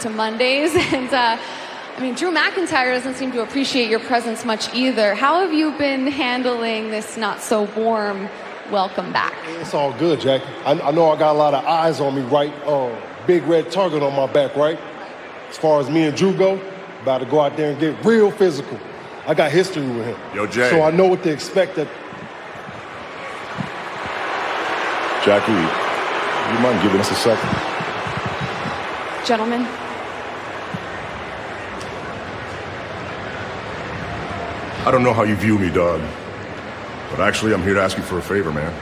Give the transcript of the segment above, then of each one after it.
to Mondays, and I mean, Drew McIntyre doesn't seem to appreciate your presence much either. How have you been handling this not so warm welcome back? It's all good, Jackie. I know I got a lot of eyes on me, right? Big red target on my back, right? As far as me and Drew go, about to go out there and get real physical. I got history with him. Yo, Jay. So I know what to expect. Jackie, you mind giving us a second? Gentlemen. I don't know how you view me, dog, but actually I'm here to ask you for a favor, man.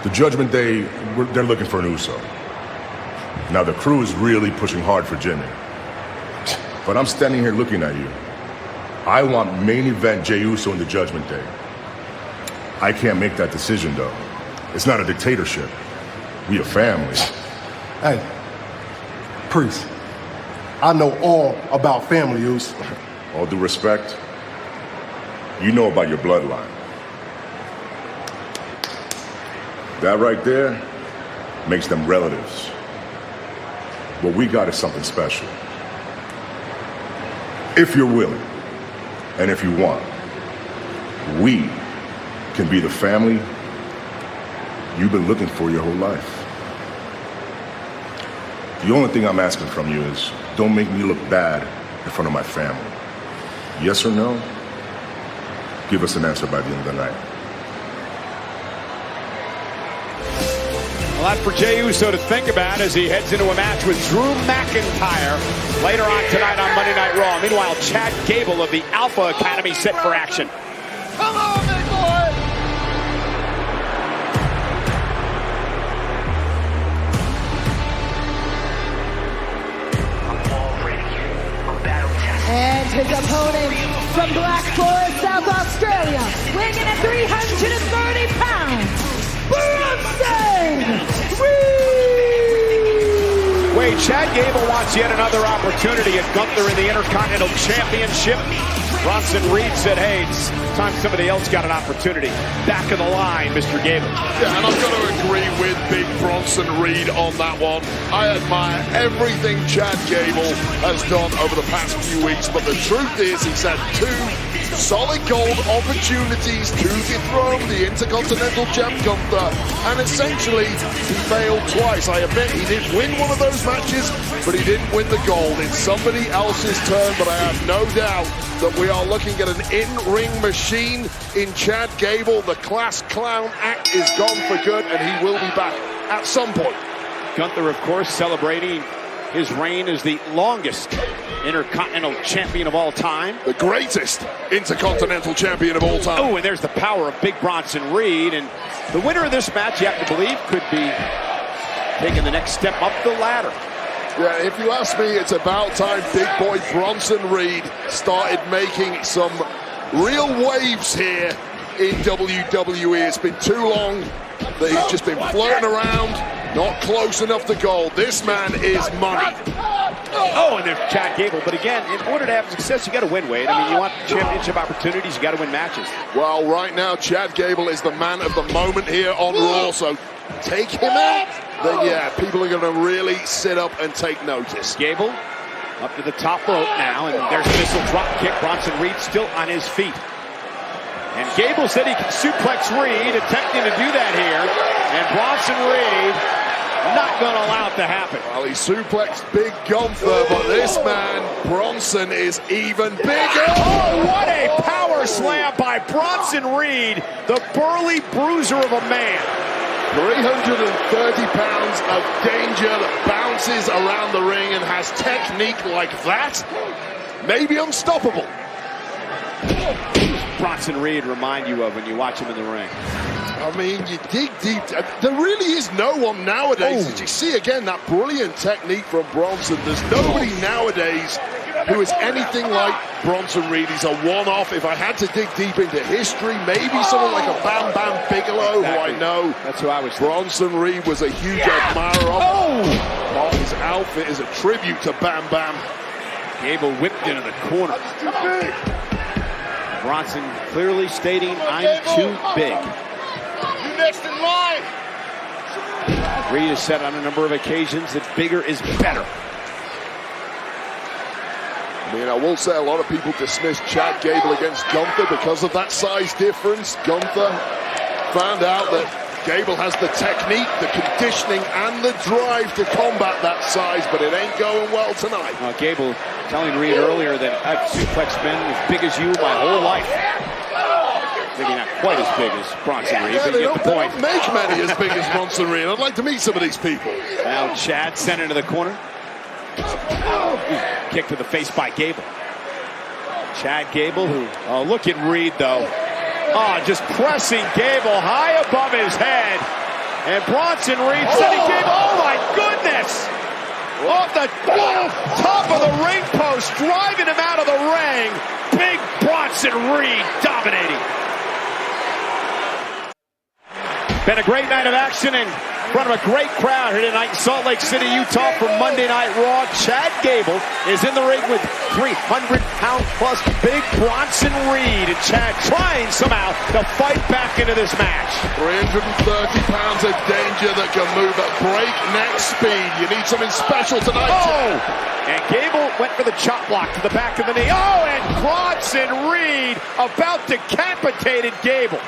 The Judgment Day, they're looking for an Uso. Now, the crew is really pushing hard for Jimmy. But I'm standing here looking at you. I want main event Jey Uso in the Judgment Day. I can't make that decision, though. It's not a dictatorship. We a family. Hey, Priest, I know all about family, Uso. All due respect, you know about your bloodline. That right there makes them relatives. What we got is something special. If you're willing, and if you want, we can be the family you've been looking for your whole life. The only thing I'm asking from you is don't make me look bad in front of my family. Yes or no? Give us an answer by the end of the night. A lot for Jey Uso to think about as he heads into a match with Drew McIntyre later on tonight on Monday Night Raw. Meanwhile, Chad Gable of the Alpha Academy set for action. Come on, big boy! And his opponent from Black Forest, South Australia, weighing in at 330 pounds, Bronson Reed! Wade, Chad Gable wants yet another opportunity at Gunther in the Intercontinental Championship. Bronson Reed said, hey, it's time somebody else got an opportunity. Back of the line, Mr. Gable. Yeah, and I've got to agree with Big Bronson Reed on that one. I admire everything Chad Gable has done over the past few weeks, but the truth is he's had two solid gold opportunities to dethrone the Intercontinental Champ Gunther, and essentially he failed twice. I admit he did win one of those matches, but he didn't win the gold. It's somebody else's turn, but I have no doubt that we are looking at an in-ring machine in Chad Gable. The class clown act is gone for good, and he will be back at some point. Gunther, of course, celebrating his reign as the longest Intercontinental Champion of all time. The greatest Intercontinental Champion of all time. Oh, and there's the power of Big Bronson Reed. And the winner of this match, you have to believe, could be taking the next step up the ladder. Yeah, if you ask me, it's about time Big Boy Bronson Reed started making some real waves here in WWE. It's been too long that he's just been floating around, not close enough to gold. This man is money. Oh, and there's Chad Gable. But again, in order to have success, you got to win, Wade. I mean, you want championship opportunities, you got to win matches. Well, right now, Chad Gable is the man of the moment here on Raw, so take him out, then yeah, people are going to really sit up and take notice. Gable up to the top rope now, and there's a missile drop kick. Bronson Reed still on his feet. And Gable said he can suplex Reed, attempting to do that here. And Bronson Reed not going to allow it to happen. Well, he suplexed Big Gunther, but this man, Bronson, is even bigger. Oh, what a power slam by Bronson Reed, the burly bruiser of a man. 330 pounds of danger that bounces around the ring and has technique like that. Maybe unstoppable. Bronson Reed remind you of when you watch him in the ring? I mean, you dig deep. There really is no one nowadays. As you see again, that brilliant technique from Bronson. There's nobody nowadays who is anything like Bronson Reed. He's a one-off. If I had to dig deep into history, maybe someone like a Bam Bam Bigelow, who I know. That's who I was. Bronson Reed was a huge admirer of. Oh, his outfit is a tribute to Bam Bam. Gable whipped into the corner. Bronson clearly stating, I'm too big. You next in line. Reed has said on a number of occasions that bigger is better. I mean, I will say a lot of people dismissed Chad Gable against Gunther because of that size difference. Gunther found out that Gable has the technique, the conditioning, and the drive to combat that size, but it ain't going well tonight. Gable telling Reed earlier that I've suplexed men as big as you my whole life. Maybe not quite as big as Bronson Reed, but you get the point. They don't make many as big as Bronson Reed. I'd like to meet some of these people. Now Chad sent into the corner. Kick to the face by Gable. Chad Gable, who, look at Reed though. Just pressing Gable high above his head. And Bronson Reed sending Gable, oh my goodness! Off the top of the ring post, driving him out of the ring. Big Bronson Reed dominating. Been a great night of action in front of a great crowd here tonight in Salt Lake City, Utah for Monday Night Raw. Chad Gable is in the ring with 300-pound-plus Big Bronson Reed. And Chad trying somehow to fight back into this match. 330 pounds of danger that can move at breakneck speed. You need something special tonight. And Gable went for the chop block to the back of the knee. And Bronson Reed about decapitated Gable.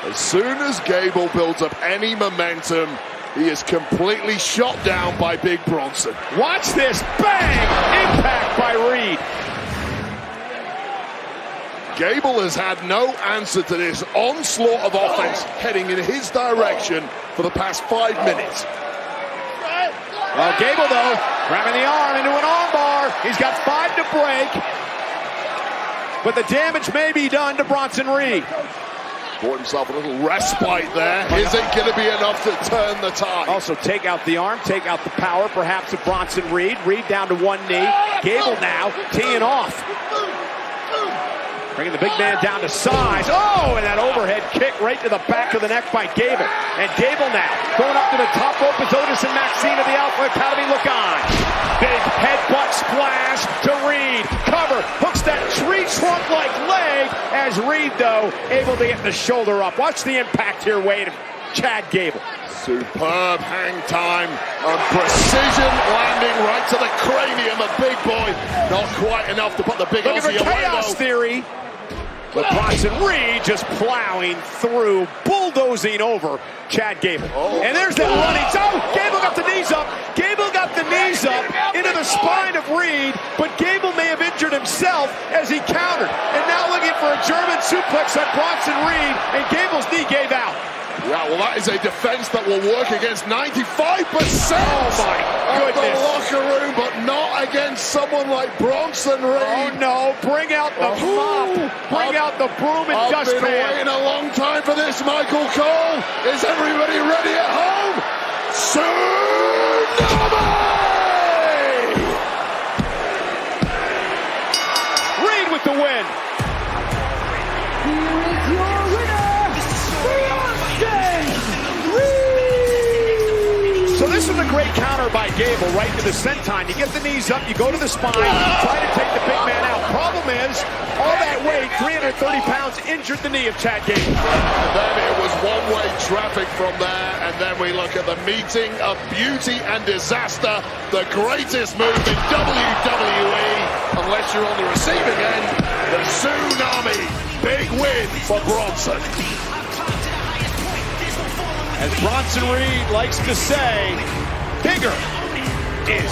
As soon as Gable builds up any momentum, he is completely shot down by Big Bronson. Watch this. Bang! Impact by Reed. Gable has had no answer to this onslaught of offense heading in his direction for the past 5 minutes. Well, Gable, though, grabbing the arm into an armbar. He's got 5 to break. But the damage may be done to Bronson Reed. Bought himself a little respite there. Is it going to be enough to turn the tide? Also, take out the arm, take out the power, perhaps, of Bronson Reed. Reed down to one knee. Gable now teeing off. Bringing the big man down to size. And that overhead kick right to the back of the neck by Gable. And Gable now going up to the top rope as Otis and Maxine of the Alpha Academy look on. Big headbutt splash to Reed. Cover, hooks that tree trunk-like leg as Reed, though, able to get the shoulder up. Watch the impact here, Wade, of Chad Gable. Superb hang time and precision landing right to the cranium of Big Boy. Not quite enough to put the big Looking for Aussie away, chaos though. theory. But Bronson Reed just plowing through, bulldozing over Chad Gable. And there's that running. Gable got the knees up. Gable got the knees up into the spine of Reed, but Gable may have injured himself as he countered. And now looking for a German suplex on Bronson Reed, and Gable's knee gave out. Yeah, well, that is a defense that will work against 95% of the locker room, but not against someone like Bronson Reed. Oh, no. Bring out the mop. Bring out the broom and dustpan. I've been waiting a long time for this, Michael Cole. Is everybody ready at home? Tsunami! Reed with the win. Here is your winner, Bronson Reed! So this was a great counter by Gable right to the senton. You get the knees up, you go to the spine, try to take the big man out. Problem is, all that weight, 330 pounds, injured the knee of Chad Gable. And then it was one-way traffic from there, and then we look at the meeting of beauty and disaster, the greatest move in WWE, unless you're on the receiving end, the Tsunami. Big win for Bronson. As Bronson Reed likes to say, bigger is